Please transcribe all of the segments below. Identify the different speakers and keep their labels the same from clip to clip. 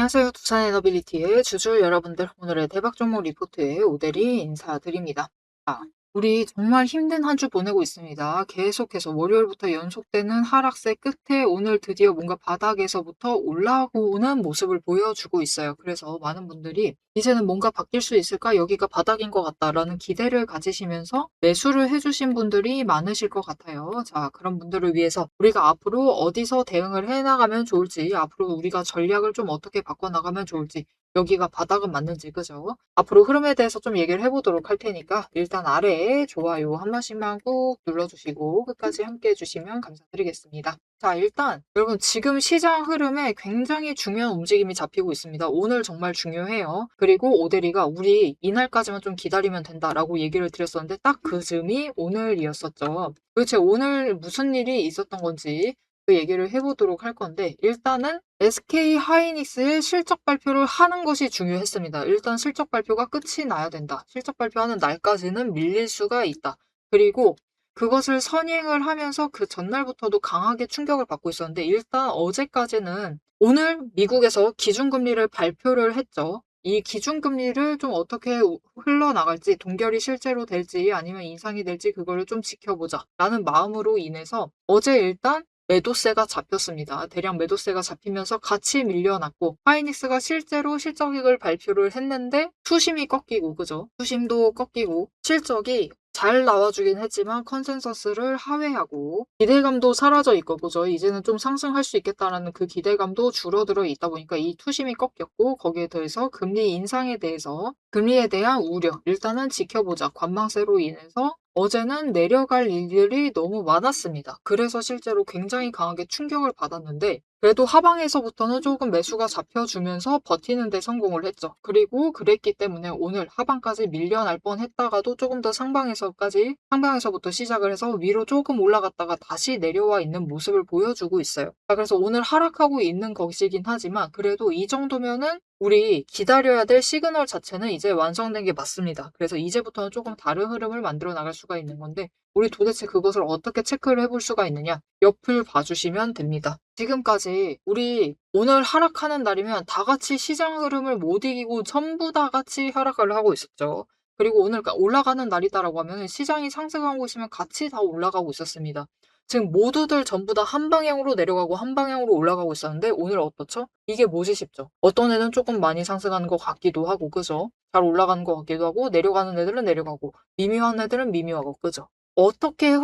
Speaker 1: 안녕하세요. 두산 에너빌리티의 주주 여러분들, 오늘의 대박 종목 리포트에 오대리 인사드립니다. 자, 우리 정말 힘든 한 주 보내고 있습니다. 계속해서 월요일부터 연속되는 하락세 끝에 오늘 드디어 뭔가 바닥에서부터 올라오는 모습을 보여주고 있어요. 그래서 많은 분들이 이제는 뭔가 바뀔 수 있을까? 여기가 바닥인 것 같다라는 기대를 가지시면서 매수를 해주신 분들이 많으실 것 같아요. 자, 그런 분들을 위해서 우리가 앞으로 어디서 대응을 해나가면 좋을지, 앞으로 우리가 전략을 좀 어떻게 바꿔나가면 좋을지, 여기가 바닥은 맞는지, 그죠? 앞으로 흐름에 대해서 좀 얘기를 해보도록 할 테니까 일단 아래에 좋아요 한 번씩만 꾹 눌러주시고 끝까지 함께 해주시면 감사드리겠습니다. 자, 일단 여러분 지금 시장 흐름에 굉장히 중요한 움직임이 잡히고 있습니다. 오늘 정말 중요해요. 그리고 오대리가 우리 이날까지만 좀 기다리면 된다라고 얘기를 드렸었는데 딱 그 즈음이 오늘이었었죠. 도대체 오늘 무슨 일이 있었던 건지 그 얘기를 해보도록 할 건데, 일단은 SK 하이닉스의 실적 발표를 하는 것이 중요했습니다. 일단 실적 발표가 끝이 나야 된다. 실적 발표하는 날까지는 밀릴 수가 있다. 그리고 그것을 선행을 하면서 그 전날부터도 강하게 충격을 받고 있었는데, 일단 어제까지는 오늘 미국에서 기준금리를 발표를 했죠. 이 기준금리를 좀 어떻게 흘러나갈지, 동결이 실제로 될지 아니면 인상이 될지 그거를 좀 지켜보자 라는 마음으로 인해서 어제 일단 매도세가 잡혔습니다. 대량 매도세가 잡히면서 같이 밀려났고, 하이닉스가 실제로 실적을 발표를 했는데 투심이 꺾이고, 그죠? 투심도 꺾이고 실적이 잘 나와주긴 했지만 컨센서스를 하회하고 기대감도 사라져 있고, 그죠? 이제는 좀 상승할 수 있겠다라는 그 기대감도 줄어들어 있다 보니까 이 투심이 꺾였고, 거기에 더해서 금리 인상에 대해서 금리에 대한 우려, 일단은 지켜보자 관망세로 인해서 어제는 내려갈 일들이 너무 많았습니다. 그래서 실제로 굉장히 강하게 충격을 받았는데, 그래도 하방에서부터는 조금 매수가 잡혀주면서 버티는 데 성공을 했죠. 그리고 그랬기 때문에 오늘 하방까지 밀려날 뻔했다가도 조금 더 상방에서부터 시작을 해서 위로 조금 올라갔다가 다시 내려와 있는 모습을 보여주고 있어요. 자, 그래서 오늘 하락하고 있는 것이긴 하지만 그래도 이 정도면은 우리 기다려야 될 시그널 자체는 이제 완성된 게 맞습니다. 그래서 이제부터는 조금 다른 흐름을 만들어 나갈 수가 있는 건데, 우리 도대체 그것을 어떻게 체크를 해볼 수가 있느냐? 옆을 봐주시면 됩니다. 지금까지 우리 오늘 하락하는 날이면 다 같이 시장 흐름을 못 이기고 전부 다 같이 하락을 하고 있었죠. 그리고 오늘 올라가는 날이다라고 하면 시장이 상승하고 있으면 같이 다 올라가고 있었습니다. 지금 모두들 전부 다 한 방향으로 내려가고 한 방향으로 올라가고 있었는데 오늘 어떻죠? 이게 뭐지 싶죠? 어떤 애는 조금 많이 상승하는 것 같기도 하고, 그죠? 잘 올라가는 것 같기도 하고, 내려가는 애들은 내려가고, 미미한 애들은 미미하고, 그죠? 어떻게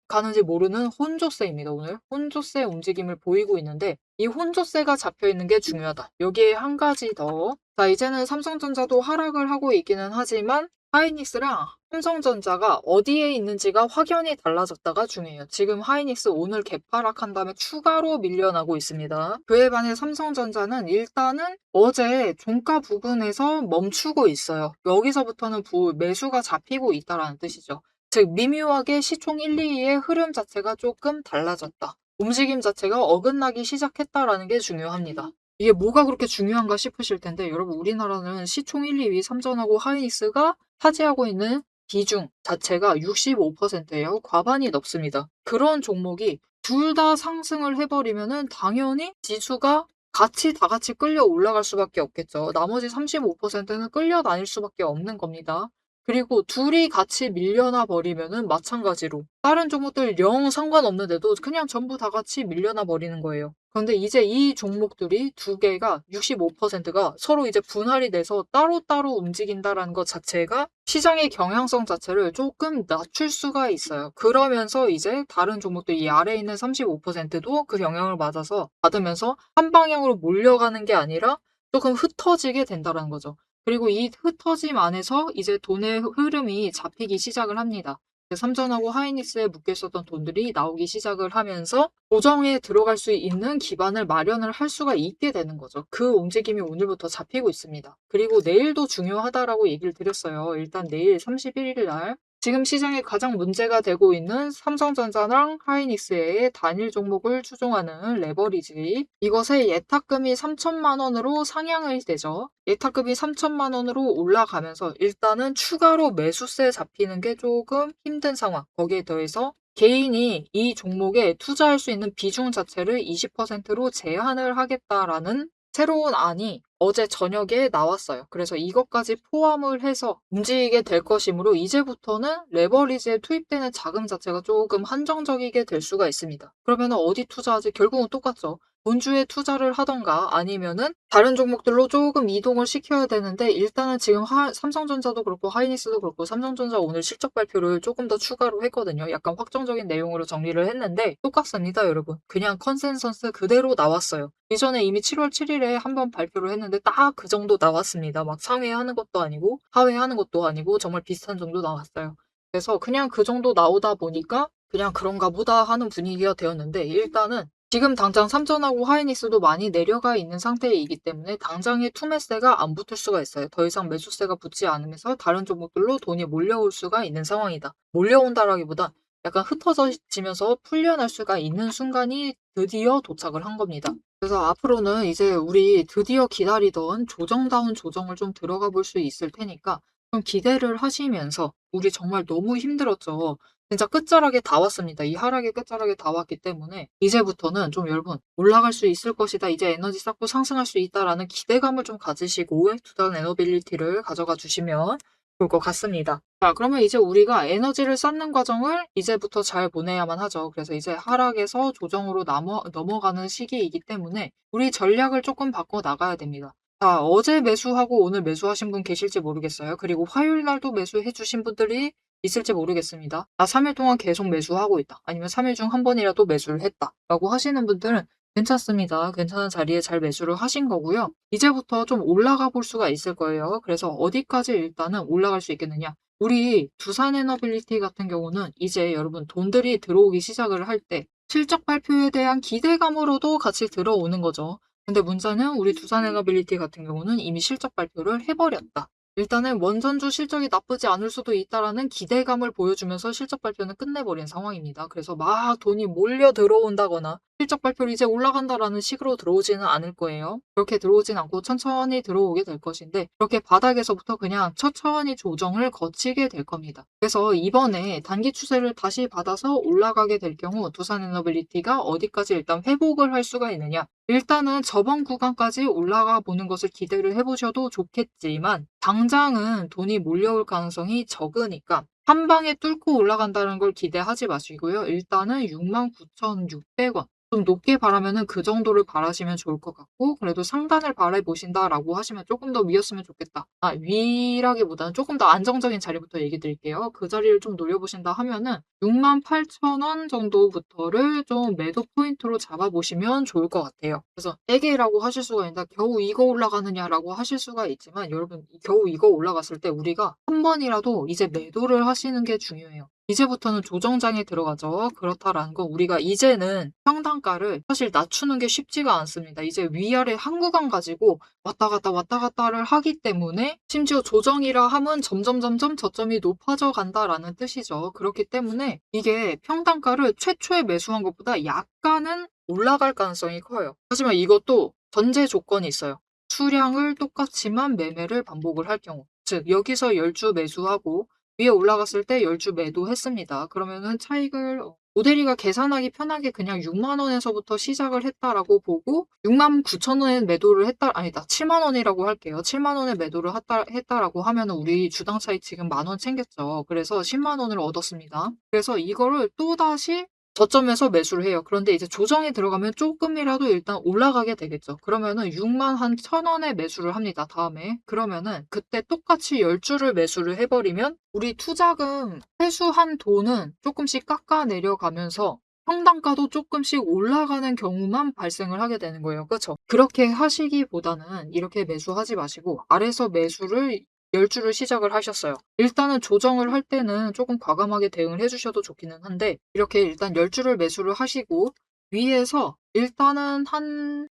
Speaker 1: 가는지 모르는 혼조세입니다, 오늘. 혼조세 움직임을 보이고 있는데, 이 혼조세가 잡혀 있는 게 중요하다. 여기에 한 가지 더. 자, 이제는 삼성전자도 하락을 하고 있기는 하지만, 하이닉스랑 삼성전자가 어디에 있는지가 확연히 달라졌다가 중요해요. 지금 하이닉스 오늘 개파락한 다음에 추가로 밀려나고 있습니다. 그에 반해 삼성전자는 일단은 어제 종가 부근에서 멈추고 있어요. 여기서부터는 매수가 잡히고 있다는 뜻이죠. 즉 미묘하게 시총 1, 2위의 흐름 자체가 조금 달라졌다. 움직임 자체가 어긋나기 시작했다라는 게 중요합니다. 이게 뭐가 그렇게 중요한가 싶으실 텐데, 여러분 우리나라는 시총 1, 2위 삼전하고 하이닉스가 차지하고 있는 비중 자체가 65%예요. 과반이 넘습니다. 그런 종목이 둘 다 상승을 해버리면은 당연히 지수가 다 같이 끌려 올라갈 수밖에 없겠죠. 나머지 35%는 끌려다닐 수밖에 없는 겁니다. 그리고 둘이 같이 밀려나 버리면은 마찬가지로 다른 종목들 영 상관없는데도 그냥 전부 다 같이 밀려나 버리는 거예요. 그런데 이제 이 종목들이 두 개가 65%가 서로 이제 분할이 돼서 따로따로 움직인다라는 것 자체가 시장의 경향성 자체를 조금 낮출 수가 있어요. 그러면서 이제 다른 종목들 이 아래에 있는 35%도 그 영향을 받으면서 한 방향으로 몰려가는 게 아니라 조금 흩어지게 된다는 거죠. 그리고 이 흩어짐 안에서 이제 돈의 흐름이 잡히기 시작을 합니다. 삼전하고 하이닉스에 묶여 있었던 돈들이 나오기 시작을 하면서 조정에 들어갈 수 있는 기반을 마련을 할 수가 있게 되는 거죠. 그 움직임이 오늘부터 잡히고 있습니다. 그리고 내일도 중요하다라고 얘기를 드렸어요. 일단 내일 31일 날 지금 시장에 가장 문제가 되고 있는 삼성전자랑 하이닉스의 단일 종목을 추종하는 레버리지, 이것의 예탁금이 3천만 원으로 상향이 되죠. 예탁금이 3천만 원으로 올라가면서 일단은 추가로 매수세 잡히는 게 조금 힘든 상황. 거기에 더해서 개인이 이 종목에 투자할 수 있는 비중 자체를 20%로 제한을 하겠다라는 새로운 안이 어제 저녁에 나왔어요. 그래서 이것까지 포함을 해서 움직이게 될 것이므로 이제부터는 레버리지에 투입되는 자금 자체가 조금 한정적이게 될 수가 있습니다. 그러면 어디 투자하지? 결국은 똑같죠. 본주에 투자를 하던가 아니면은 다른 종목들로 조금 이동을 시켜야 되는데 일단은 지금 삼성전자도 그렇고 하이닉스도 그렇고 삼성전자 오늘 실적 발표를 조금 더 추가로 했거든요. 약간 확정적인 내용으로 정리를 했는데 똑같습니다, 여러분. 그냥 컨센서스 그대로 나왔어요. 이전에 이미 7월 7일에 한번 발표를 했는데 딱 그 정도 나왔습니다. 막 상회하는 것도 아니고 하회하는 것도 아니고 정말 비슷한 정도 나왔어요. 그래서 그냥 그 정도 나오다 보니까 그냥 그런가 보다 하는 분위기가 되었는데 일단은 지금 당장 삼전하고 하이닉스도 많이 내려가 있는 상태이기 때문에 당장의 투매세가 안 붙을 수가 있어요. 더 이상 매수세가 붙지 않으면서 다른 종목들로 돈이 몰려올 수가 있는 상황이다. 몰려온다라기보다 약간 흩어지면서 풀려날 수가 있는 순간이 드디어 도착을 한 겁니다. 그래서 앞으로는 이제 우리 드디어 기다리던 조정다운 조정을 좀 들어가 볼 수 있을 테니까 좀 기대를 하시면서 우리 정말 너무 힘들었죠. 진짜 끝자락에 다 왔습니다. 이 하락의 끝자락에 다 왔기 때문에 이제부터는 좀 여러분 올라갈 수 있을 것이다. 이제 에너지 쌓고 상승할 수 있다라는 기대감을 좀 가지시고 투자 에너빌리티를 가져가 주시면 좋을 것 같습니다. 자, 그러면 이제 우리가 에너지를 쌓는 과정을 이제부터 잘 보내야만 하죠. 그래서 이제 하락에서 조정으로 넘어가는 시기이기 때문에 우리 전략을 조금 바꿔 나가야 됩니다. 자, 어제 매수하고 오늘 매수하신 분 계실지 모르겠어요. 그리고 화요일 날도 매수해 주신 분들이 있을지 모르겠습니다. 나 3일 동안 계속 매수하고 있다. 아니면 3일 중 한 번이라도 매수를 했다. 라고 하시는 분들은 괜찮습니다. 괜찮은 자리에 잘 매수를 하신 거고요. 이제부터 좀 올라가 볼 수가 있을 거예요. 그래서 어디까지 일단은 올라갈 수 있겠느냐. 우리 두산에너빌리티 같은 경우는 이제 여러분 돈들이 들어오기 시작을 할 때 실적 발표에 대한 기대감으로도 같이 들어오는 거죠. 근데 문제는 우리 두산에너빌리티 같은 경우는 이미 실적 발표를 해버렸다. 일단은 원전주 실적이 나쁘지 않을 수도 있다라는 기대감을 보여주면서 실적 발표는 끝내버린 상황입니다. 그래서 막 돈이 몰려 들어온다거나 실적 발표를 이제 올라간다라는 식으로 들어오지는 않을 거예요. 그렇게 들어오진 않고 천천히 들어오게 될 것인데 이렇게 바닥에서부터 그냥 천천히 조정을 거치게 될 겁니다. 그래서 이번에 단기 추세를 다시 받아서 올라가게 될 경우 두산에너빌리티가 어디까지 일단 회복을 할 수가 있느냐. 일단은 저번 구간까지 올라가 보는 것을 기대를 해보셔도 좋겠지만 당장은 돈이 몰려올 가능성이 적으니까 한 방에 뚫고 올라간다는 걸 기대하지 마시고요. 일단은 69,600원. 좀 높게 바라면은 그 정도를 바라시면 좋을 것 같고 그래도 상단을 바라보신다라고 하시면 조금 더 위였으면 좋겠다. 아, 위라기보다는 조금 더 안정적인 자리부터 얘기 드릴게요. 그 자리를 좀 노려보신다 하면은 68,000원 정도부터를 좀 매도 포인트로 잡아보시면 좋을 것 같아요. 그래서 애기라고 하실 수가 있는데 겨우 이거 올라가느냐라고 하실 수가 있지만 여러분 겨우 이거 올라갔을 때 우리가 한 번이라도 이제 매도를 하시는 게 중요해요. 이제부터는 조정장에 들어가죠. 그렇다라는 건 우리가 이제는 평단가를 사실 낮추는 게 쉽지가 않습니다. 이제 위아래 한 구간 가지고 왔다 갔다를 하기 때문에 심지어 조정이라 함은 점점 저점이 높아져 간다라는 뜻이죠. 그렇기 때문에 이게 평단가를 최초에 매수한 것보다 약간은 올라갈 가능성이 커요. 하지만 이것도 전제 조건이 있어요. 수량을 똑같지만 매매를 반복을 할 경우. 즉 여기서 10주 매수하고 위에 올라갔을 때 10주 매도했습니다. 그러면은 차익을 모델이가 계산하기 편하게 그냥 6만 원에서부터 시작을 했다라고 보고 69,000원에 매도를 했다 아니다 7만 원이라고 할게요. 7만 원에 매도를 했다라고 하면은 우리 주당 차익 지금 만 원 챙겼죠. 그래서 10만 원을 얻었습니다. 그래서 이거를 또다시 저점에서 매수를 해요. 그런데 이제 조정에 들어가면 조금이라도 일단 올라가게 되겠죠. 그러면은 6만 한 1,000원에 매수를 합니다. 다음에. 그러면은 그때 똑같이 10주를 매수를 해버리면 우리 투자금 회수한 돈은 조금씩 깎아 내려가면서 평단가도 조금씩 올라가는 경우만 발생을 하게 되는 거예요. 그렇죠? 그렇게 하시기보다는 이렇게 매수하지 마시고 아래서 매수를 10주를 시작을 하셨어요. 일단은 조정을 할 때는 조금 과감하게 대응을 해주셔도 좋기는 한데 이렇게 일단 10주를 매수를 하시고 위에서 일단은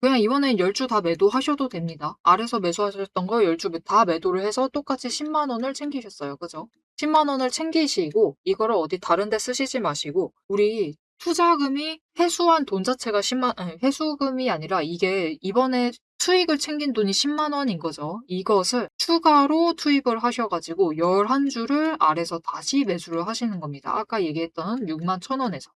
Speaker 1: 그냥 이번엔 10주 다 매도하셔도 됩니다. 아래서 매수하셨던 거 10주 다 매도를 해서 똑같이 10만 원을 챙기셨어요. 그죠? 10만 원을 챙기시고 이거를 어디 다른 데 쓰시지 마시고 우리 투자금이 회수한 돈 자체가 회수금이 아니라 이게 이번에 수익을 챙긴 돈이 10만 원인 거죠. 이것을 추가로 투입을 하셔가지고 11주를 아래서 다시 매수를 하시는 겁니다. 아까 얘기했던 61,000원에서.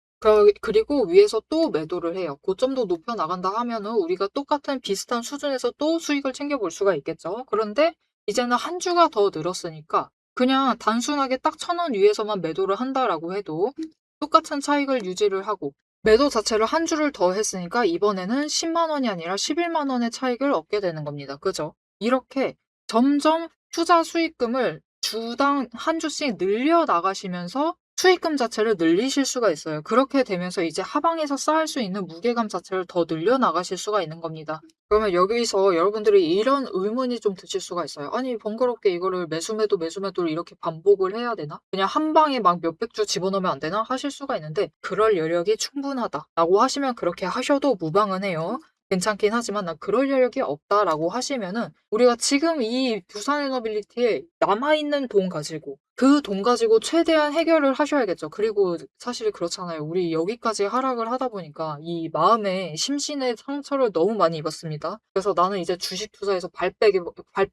Speaker 1: 그리고 위에서 또 매도를 해요. 고점도 높여 나간다 하면은 우리가 똑같은 비슷한 수준에서 또 수익을 챙겨볼 수가 있겠죠. 그런데 이제는 한 주가 더 늘었으니까 그냥 단순하게 딱 1,000원 위에서만 매도를 한다라고 해도 똑같은 차익을 유지를 하고, 매도 자체를 한 주를 더 했으니까 이번에는 10만 원이 아니라 11만 원의 차익을 얻게 되는 겁니다. 그죠? 이렇게 점점 투자 수익금을 주당 한 주씩 늘려 나가시면서 수익금 자체를 늘리실 수가 있어요. 그렇게 되면서 이제 하방에서 쌓을 수 있는 무게감 자체를 더 늘려 나가실 수가 있는 겁니다. 그러면 여기서 여러분들이 이런 의문이 좀 드실 수가 있어요. 아니, 번거롭게 이거를 매수매도 매수매도를 이렇게 반복을 해야 되나? 그냥 한 방에 막 몇백 주 집어넣으면 안 되나? 하실 수가 있는데, 그럴 여력이 충분하다라고 하시면 그렇게 하셔도 무방은 해요. 괜찮긴 하지만 나 그럴 여력이 없다라고 하시면은 우리가 지금 이 두산에너빌리티에 남아있는 돈 가지고 그 돈 가지고 최대한 해결을 하셔야겠죠. 그리고 사실 그렇잖아요. 우리 여기까지 하락을 하다 보니까 이 마음에 심신의 상처를 너무 많이 입었습니다. 그래서 나는 이제 주식 투자에서 발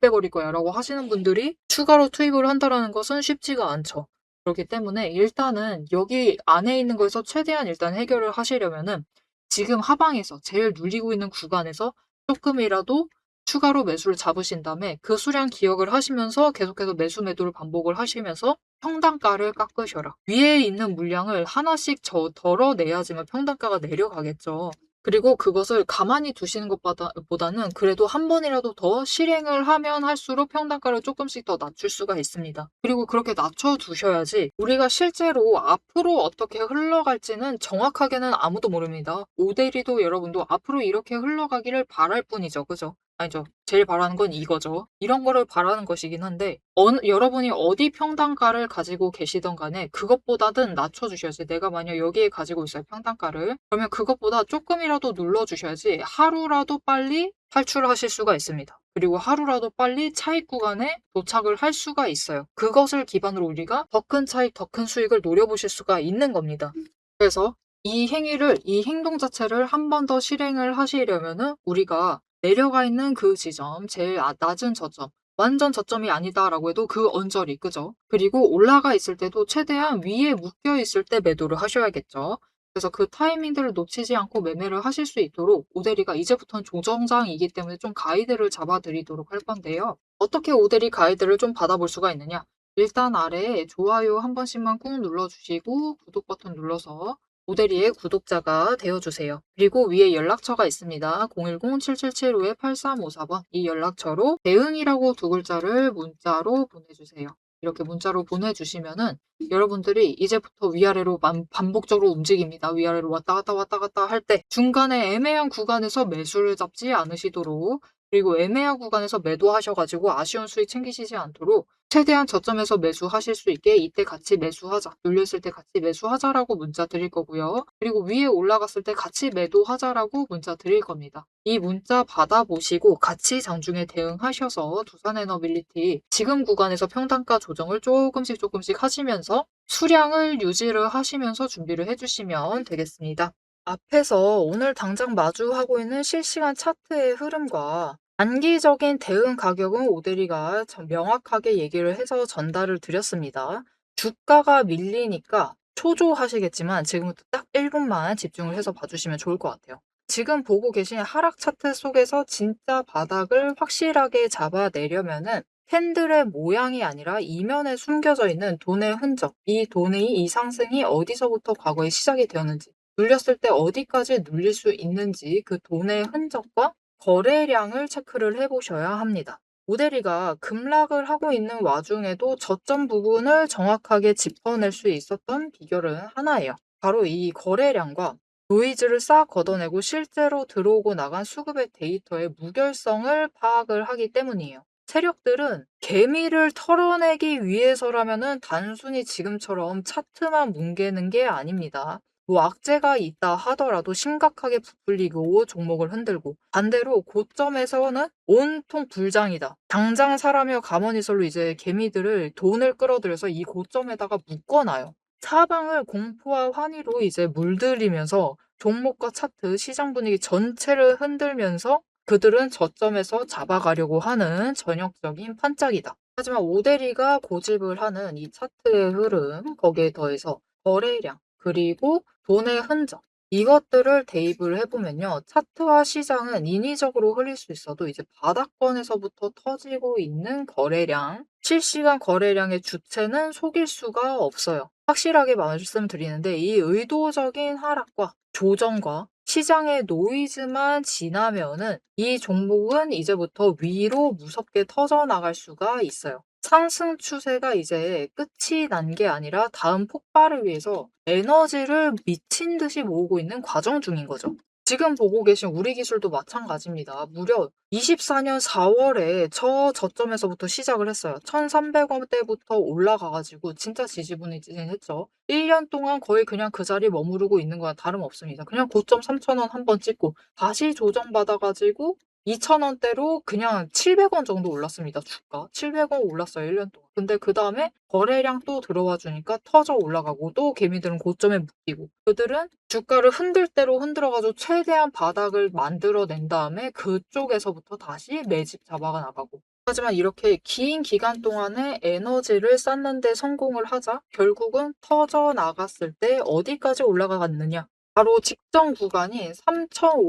Speaker 1: 빼버릴 거야 라고 하시는 분들이 추가로 투입을 한다라는 것은 쉽지가 않죠. 그렇기 때문에 일단은 여기 안에 있는 거에서 최대한 일단 해결을 하시려면은 지금 하방에서 제일 눌리고 있는 구간에서 조금이라도 추가로 매수를 잡으신 다음에 그 수량 기억을 하시면서 계속해서 매수 매도를 반복을 하시면서 평단가를 깎으셔라. 위에 있는 물량을 하나씩 덜어내야지만 평단가가 내려가겠죠. 그리고 그것을 가만히 두시는 것보다는 그래도 한 번이라도 더 실행을 하면 할수록 평단가를 조금씩 더 낮출 수가 있습니다. 그리고 그렇게 낮춰두셔야지 우리가 실제로 앞으로 어떻게 흘러갈지는 정확하게는 아무도 모릅니다. 오대리도 여러분도 앞으로 이렇게 흘러가기를 바랄 뿐이죠. 그죠? 아니죠. 제일 바라는 건 이거죠. 이런 거를 바라는 것이긴 한데 여러분이 어디 평단가를 가지고 계시던 간에 그것보다는 낮춰주셔야지. 내가 만약 여기에 가지고 있어요, 평단가를. 그러면 그것보다 조금이라도 눌러주셔야지 하루라도 빨리 탈출하실 수가 있습니다. 그리고 하루라도 빨리 차익 구간에 도착을 할 수가 있어요. 그것을 기반으로 우리가 더 큰 차익, 더 큰 수익을 노려보실 수가 있는 겁니다. 그래서 이 행동 자체를 한 번 더 실행을 하시려면은 우리가 내려가 있는 그 지점, 제일 낮은 저점, 완전 저점이 아니다라고 해도 그 언저리, 그죠? 그리고 올라가 있을 때도 최대한 위에 묶여 있을 때 매도를 하셔야겠죠. 그래서 그 타이밍들을 놓치지 않고 매매를 하실 수 있도록 오대리가 이제부터는 조정장이기 때문에 좀 가이드를 잡아드리도록 할 건데요. 어떻게 오대리 가이드를 좀 받아볼 수가 있느냐? 일단 아래에 좋아요 한 번씩만 꾹 눌러주시고 구독 버튼 눌러서 오대리의 구독자가 되어주세요. 그리고 위에 연락처가 있습니다. 010-7775-8354번 이 연락처로 대응이라고 두 글자를 문자로 보내주세요. 이렇게 문자로 보내주시면은 여러분들이 이제부터 위아래로 반복적으로 움직입니다. 위아래로 왔다 갔다 왔다 갔다 할 때 중간에 애매한 구간에서 매수를 잡지 않으시도록, 그리고 애매한 구간에서 매도하셔가지고 아쉬운 수익 챙기시지 않도록 최대한 저점에서 매수하실 수 있게 이때 같이 매수하자, 눌렸을 때 같이 매수하자라고 문자 드릴 거고요. 그리고 위에 올라갔을 때 같이 매도하자라고 문자 드릴 겁니다. 이 문자 받아보시고 같이 장중에 대응하셔서 두산에너빌리티 지금 구간에서 평단가 조정을 조금씩 하시면서 수량을 유지를 하시면서 준비를 해주시면 되겠습니다. 앞에서 오늘 당장 마주하고 있는 실시간 차트의 흐름과 단기적인 대응 가격은 오대리가 명확하게 얘기를 해서 전달을 드렸습니다. 주가가 밀리니까 초조하시겠지만 지금부터 딱 1분만 집중을 해서 봐주시면 좋을 것 같아요. 지금 보고 계신 하락 차트 속에서 진짜 바닥을 확실하게 잡아내려면은 캔들의 모양이 아니라 이면에 숨겨져 있는 돈의 흔적, 이 상승이 어디서부터 과거에 시작이 되었는지, 눌렸을 때 어디까지 눌릴 수 있는지 그 돈의 흔적과 거래량을 체크를 해보셔야 합니다. 오대리가 급락을 하고 있는 와중에도 저점 부분을 정확하게 짚어낼 수 있었던 비결은 하나예요. 바로 이 거래량과 노이즈를 싹 걷어내고 실제로 들어오고 나간 수급의 데이터의 무결성을 파악을 하기 때문이에요. 세력들은 개미를 털어내기 위해서라면은 단순히 지금처럼 차트만 뭉개는 게 아닙니다. 뭐 악재가 있다 하더라도 심각하게 부풀리고 종목을 흔들고, 반대로 고점에서는 온통 불장이다, 당장 사라며 가만히 설로 이제 개미들을 돈을 끌어들여서 이 고점에다가 묶어놔요. 사방을 공포와 환희로 이제 물들이면서 종목과 차트, 시장 분위기 전체를 흔들면서 그들은 저점에서 잡아가려고 하는 전형적인 판짝이다. 하지만 오대리가 고집을 하는 이 차트의 흐름, 거기에 더해서 거래량, 그리고 돈의 흔적 이것들을 대입을 해 보면요. 차트와 시장은 인위적으로 흐릴 수 있어도 이제 바닥권에서부터 터지고 있는 거래량, 실시간 거래량의 주체는 속일 수가 없어요. 확실하게 말씀드리는데 이 의도적인 하락과 조정과 시장의 노이즈만 지나면은 이 종목은 이제부터 위로 무섭게 터져나갈 수가 있어요. 상승 추세가 이제 끝이 난 게 아니라 다음 폭발을 위해서 에너지를 미친 듯이 모으고 있는 과정 중인 거죠. 지금 보고 계신 우리 기술도 마찬가지입니다. 무려 24년 4월에 저점에서부터 시작을 했어요. 1,300원대부터 올라가 가지고 진짜 지지부진했죠. 1년 동안 거의 그냥 그 자리에 머무르고 있는 거랑 다름없습니다. 그냥 고점 3,000원 한번 찍고 다시 조정받아 가지고 2,000원대로 그냥 700원 정도 올랐습니다. 주가. 700원 올랐어요. 1년 동안. 근데 그다음에 거래량 또 들어와 주니까 터져 올라가고 또 개미들은 고점에 묶이고 그들은 주가를 흔들 대로 흔들어 가지고 최대한 바닥을 만들어 낸 다음에 그쪽에서부터 다시 매집 잡아가 나가고. 하지만 이렇게 긴 기간 동안에 에너지를 쌓는 데 성공을 하자 결국은 터져 나갔을 때 어디까지 올라갔느냐? 바로 직전 구간이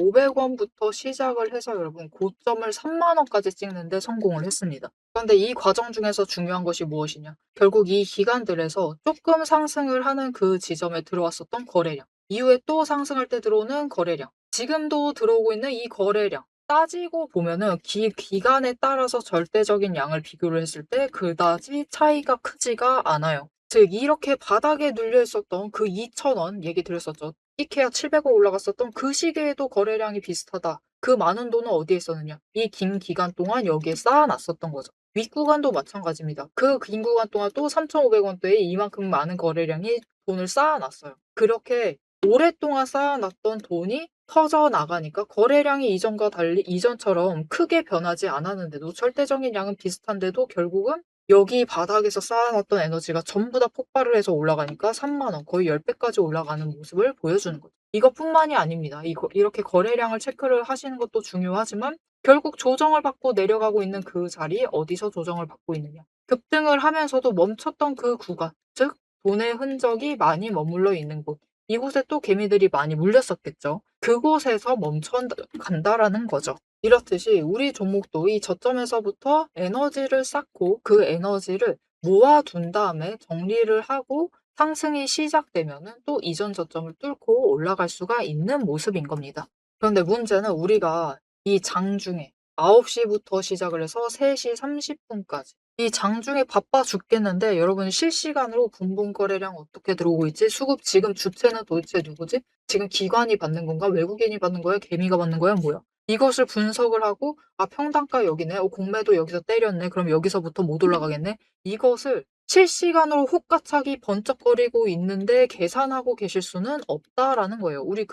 Speaker 1: 3,500원부터 시작을 해서 여러분 고점을 30,000원까지 찍는 데 성공을 했습니다. 그런데 이 과정 중에서 중요한 것이 무엇이냐? 결국 이 기간들에서 조금 상승을 하는 그 지점에 들어왔었던 거래량, 이후에 또 상승할 때 들어오는 거래량, 지금도 들어오고 있는 이 거래량, 따지고 보면은 기간에 따라서 절대적인 양을 비교를 했을 때 그다지 차이가 크지가 않아요. 즉 이렇게 바닥에 눌려 있었던 그 2,000원 얘기 드렸었죠. 이케아 700원 올라갔었던 그 시기에도 거래량이 비슷하다. 그 많은 돈은 어디에 있었느냐? 이 긴 기간 동안 여기에 쌓아놨었던 거죠. 윗구간도 마찬가지입니다. 그 긴 구간 동안 또 3,500원대에 이만큼 많은 거래량이 돈을 쌓아놨어요. 그렇게 오랫동안 쌓아놨던 돈이 터져 나가니까 거래량이 이전과 달리 이전처럼 크게 변하지 않았는데도 절대적인 양은 비슷한데도 결국은 여기 바닥에서 쌓아놨던 에너지가 전부 다 폭발을 해서 올라가니까 30,000원 거의 10배까지 올라가는 모습을 보여주는 거죠. 이것뿐만이 아닙니다. 이렇게 거래량을 체크를 하시는 것도 중요하지만 결국 조정을 받고 내려가고 있는 그 자리에 어디서 조정을 받고 있느냐. 급등을 하면서도 멈췄던 그 구간, 즉 돈의 흔적이 많이 머물러 있는 곳. 이곳에 또 개미들이 많이 물렸었겠죠. 그곳에서 멈춰 간다라는 거죠. 이렇듯이 우리 종목도 이 저점에서부터 에너지를 쌓고 그 에너지를 모아둔 다음에 정리를 하고 상승이 시작되면은 또 이전 저점을 뚫고 올라갈 수가 있는 모습인 겁니다. 그런데 문제는 우리가 이 장중에 9시부터 시작을 해서 3시 30분까지 이 장중에 바빠 죽겠는데 여러분 실시간으로 분봉 거래량 어떻게 들어오고 있지? 수급 지금 주체는 도대체 누구지? 지금 기관이 받는 건가? 외국인이 받는 거야? 개미가 받는 거야? 뭐야? 이것을 분석을 하고 아 평단가 여기네. 공매도 여기서 때렸네. 그럼 여기서부터 못 올라가겠네. 이것을 실시간으로 혹가차기 번쩍거리고 있는데 계산하고 계실 수는 없다라는 거예요. 우리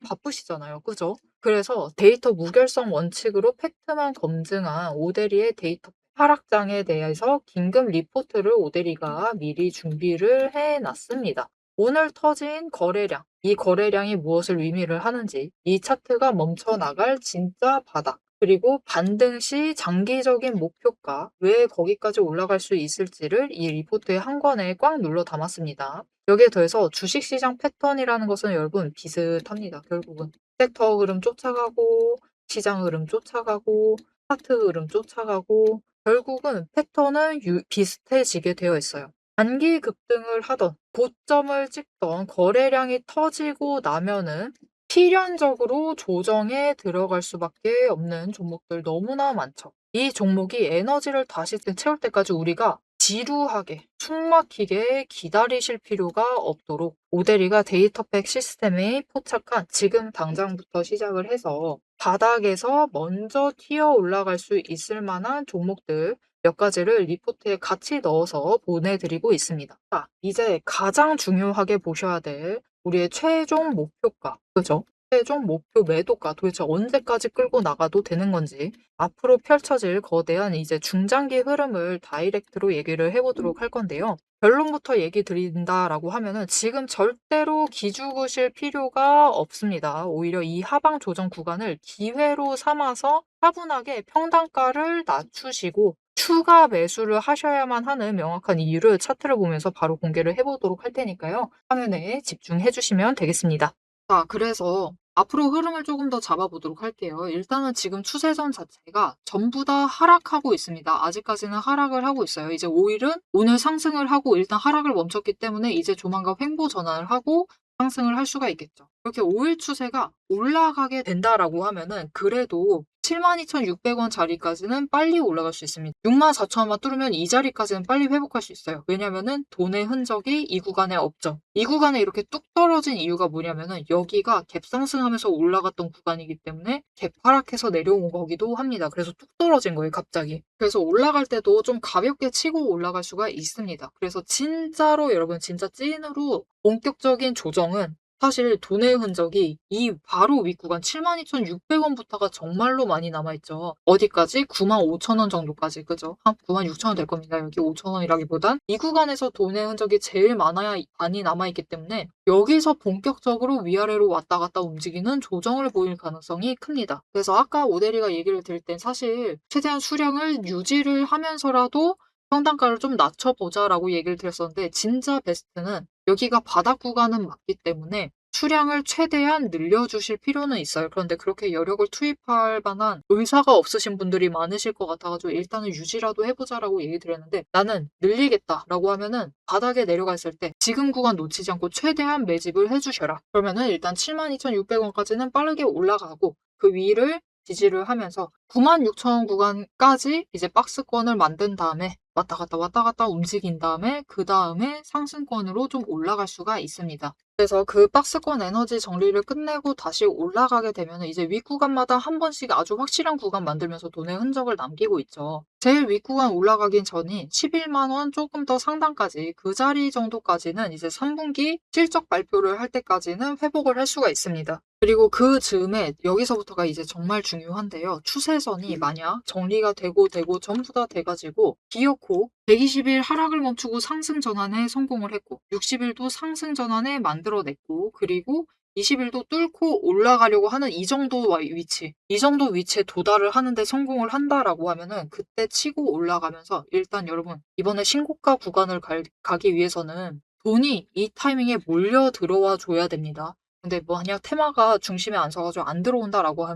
Speaker 1: 바쁘시잖아요. 그죠? 그래서 데이터 무결성 원칙으로 팩트만 검증한 오대리의 데이터 하락장에 대해서 긴급 리포트를 오대리가 미리 준비를 해 놨습니다. 오늘 터진 거래량, 이 거래량이 무엇을 의미를 하는지, 이 차트가 멈춰 나갈 진짜 바닥, 그리고 반등 시 장기적인 목표가 왜 거기까지 올라갈 수 있을지를 이 리포트의 한 권에 꽉 눌러 담았습니다. 여기에 더해서 주식시장 패턴이라는 것은 여러분 비슷합니다. 결국은 섹터 흐름 쫓아가고 시장 흐름 쫓아가고 차트 흐름 쫓아가고 결국은 패턴은 비슷해지게 되어 있어요. 단기 급등을 하던 고점을 찍던 거래량이 터지고 나면은 필연적으로 조정에 들어갈 수밖에 없는 종목들 너무나 많죠. 이 종목이 에너지를 다시 채울 때까지 우리가 지루하게 숨막히게 기다리실 필요가 없도록 오대리가 데이터팩 시스템에 포착한 지금 당장부터 시작을 해서 바닥에서 먼저 튀어 올라갈 수 있을 만한 종목들 몇 가지를 리포트에 같이 넣어서 보내드리고 있습니다. 자, 이제 가장 중요하게 보셔야 될 우리의 최종 목표가, 그죠? 최종 목표 매도가 도대체 언제까지 끌고 나가도 되는 건지 앞으로 펼쳐질 거대한 이제 중장기 흐름을 다이렉트로 얘기를 해보도록 할 건데요. 결론부터 얘기 드린다라고 하면은 지금 절대로 기죽으실 필요가 없습니다. 오히려 이 하방 조정 구간을 기회로 삼아서 차분하게 평단가를 낮추시고 추가 매수를 하셔야만 하는 명확한 이유를 차트를 보면서 바로 공개를 해 보도록 할 테니까요. 화면에 집중해 주시면 되겠습니다. 자, 그래서 앞으로 흐름을 조금 더 잡아보도록 할게요. 일단은 지금 추세선 자체가 전부 다 하락하고 있습니다. 아직까지는 하락을 하고 있어요. 이제 5일은 오늘 상승을 하고 일단 하락을 멈췄기 때문에 이제 조만간 횡보 전환을 하고 상승을 할 수가 있겠죠. 이렇게 5일 추세가 올라가게 된다라고 하면은 그래도 72,600원 자리까지는 빨리 올라갈 수 있습니다. 64,000원만 뚫으면 이 자리까지는 빨리 회복할 수 있어요. 왜냐면은 돈의 흔적이 이 구간에 없죠. 이 구간에 이렇게 뚝 떨어진 이유가 뭐냐면은 여기가 갭 상승하면서 올라갔던 구간이기 때문에 갭 하락해서 내려온 거기도 합니다. 그래서 뚝 떨어진 거예요, 갑자기. 그래서 올라갈 때도 좀 가볍게 치고 올라갈 수가 있습니다. 그래서 진짜로 여러분 진짜 찐으로 본격적인 조정은 사실 돈의 흔적이 이 바로 윗구간 72,600원부터가 정말로 많이 남아있죠. 어디까지? 95,000원 정도까지, 그죠? 한 96,000원 될 겁니다. 여기 5,000원이라기보단 이 구간에서 돈의 흔적이 제일 많이 남아있기 때문에 여기서 본격적으로 위아래로 왔다 갔다 움직이는 조정을 보일 가능성이 큽니다. 그래서 아까 오대리가 얘기를 드릴 땐 사실 최대한 수량을 유지를 하면서라도 평단가를 좀 낮춰보자라고 얘기를 드렸었는데 진짜 베스트는 여기가 바닥 구간은 맞기 때문에 수량을 최대한 늘려주실 필요는 있어요. 그런데 그렇게 여력을 투입할 만한 의사가 없으신 분들이 많으실 것 같아가지고 일단은 유지라도 해보자라고 얘기 드렸는데 나는 늘리겠다라고 하면은 바닥에 내려가 있을 때 지금 구간 놓치지 않고 최대한 매집을 해주셔라. 그러면은 일단 72,600원까지는 빠르게 올라가고 그 위를 지지를 하면서 96,000원 구간까지 이제 박스권을 만든 다음에 왔다 갔다 움직인 다음에 그 다음에 상승권으로 좀 올라갈 수가 있습니다. 그래서 그 박스권 에너지 정리를 끝내고 다시 올라가게 되면 이제 윗구간마다 한 번씩 아주 확실한 구간 만들면서 돈의 흔적을 남기고 있죠. 제일 윗구간 올라가긴 전이 11만 원 조금 더 상단까지 그 자리 정도까지는 이제 3분기 실적 발표를 할 때까지는 회복을 할 수가 있습니다. 그리고 그 즈음에 여기서부터가 이제 정말 중요한데요. 추세선이 만약 정리가 되고 전부 다 돼가지고 기어코 120일 하락을 멈추고 상승 전환에 성공을 했고 60일도 상승 전환에 만들어냈고 그리고 20일도 뚫고 올라가려고 하는 이 정도 위치, 이 정도 위치에 도달을 하는데 성공을 한다라고 하면은 그때 치고 올라가면서 일단 여러분 이번에 신고가 구간을 가기 위해서는 돈이 이 타이밍에 몰려 들어와 줘야 됩니다. 근데 만약 테마가 중심에 안 서가지고 안 들어온다라고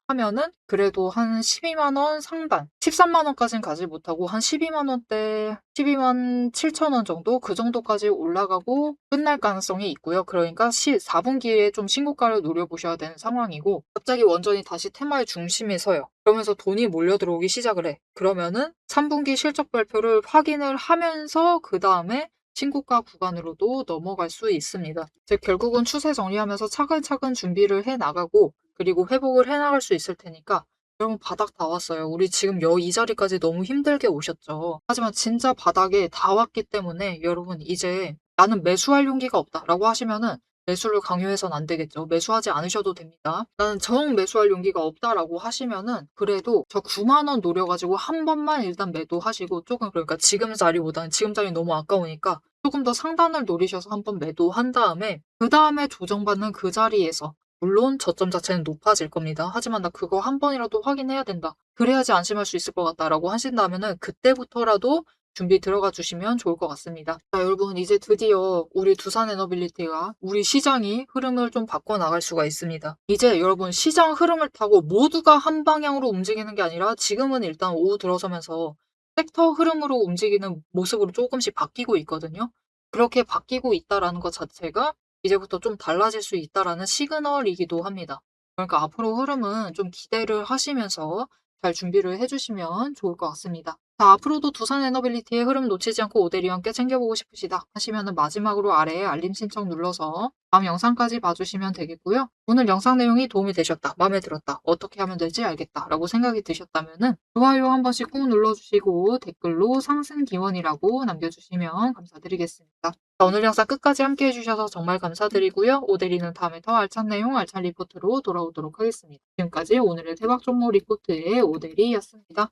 Speaker 1: 하면은 그래도 한 12만 원 상단, 13만 원까지는 가지 못하고 한 12만 원대, 12만 7천 원 정도 그 정도까지 올라가고 끝날 가능성이 있고요. 그러니까 4분기에 좀 신고가를 노려보셔야 되는 상황이고 갑자기 원전이 다시 테마의 중심에 서요. 그러면서 돈이 몰려 들어오기 시작을 해. 그러면은 3분기 실적 발표를 확인을 하면서 그 다음에 신고가 구간으로도 넘어갈 수 있습니다. 즉 결국은 추세 정리하면서 차근차근 준비를 해 나가고 그리고 회복을 해 나갈 수 있을 테니까 여러분 바닥 다 왔어요. 우리 지금 이 자리까지 너무 힘들게 오셨죠. 하지만 진짜 바닥에 다 왔기 때문에 여러분 이제 나는 매수할 용기가 없다라고 하시면은 매수를 강요해선 안 되겠죠. 매수하지 않으셔도 됩니다. 나는 정 매수할 용기가 없다라고 하시면은 그래도 저 9만 원 노려가지고 한 번만 일단 매도하시고 조금 그러니까 지금 자리보다는 지금 자리 너무 아까우니까 조금 더 상단을 노리셔서 한번 매도한 다음에 그 다음에 조정받는 그 자리에서 물론 저점 자체는 높아질 겁니다. 하지만 나 그거 한 번이라도 확인해야 된다. 그래야지 안심할 수 있을 것 같다라고 하신다면은 그때부터라도 준비 들어가 주시면 좋을 것 같습니다. 자, 여러분 이제 드디어 우리 두산에너빌리티가 우리 시장이 흐름을 좀 바꿔나갈 수가 있습니다. 이제 여러분 시장 흐름을 타고 모두가 한 방향으로 움직이는 게 아니라 지금은 일단 오후 들어서면서 섹터 흐름으로 움직이는 모습으로 조금씩 바뀌고 있거든요. 그렇게 바뀌고 있다라는 것 자체가 이제부터 좀 달라질 수 있다라는 시그널이기도 합니다. 그러니까 앞으로 흐름은 좀 기대를 하시면서 잘 준비를 해주시면 좋을 것 같습니다. 자, 앞으로도 두산에너빌리티의 흐름 놓치지 않고 오대리와 함께 챙겨보고 싶으시다 하시면 마지막으로 아래에 알림 신청 눌러서 다음 영상까지 봐주시면 되겠고요. 오늘 영상 내용이 도움이 되셨다, 마음에 들었다, 어떻게 하면 될지 알겠다 라고 생각이 드셨다면 좋아요 한 번씩 꾹 눌러주시고 댓글로 상승 기원이라고 남겨주시면 감사드리겠습니다. 자, 오늘 영상 끝까지 함께 해주셔서 정말 감사드리고요. 오대리는 다음에 더 알찬 내용, 알찬 리포트로 돌아오도록 하겠습니다. 지금까지 오늘의 대박 종목 리포트의 오대리였습니다.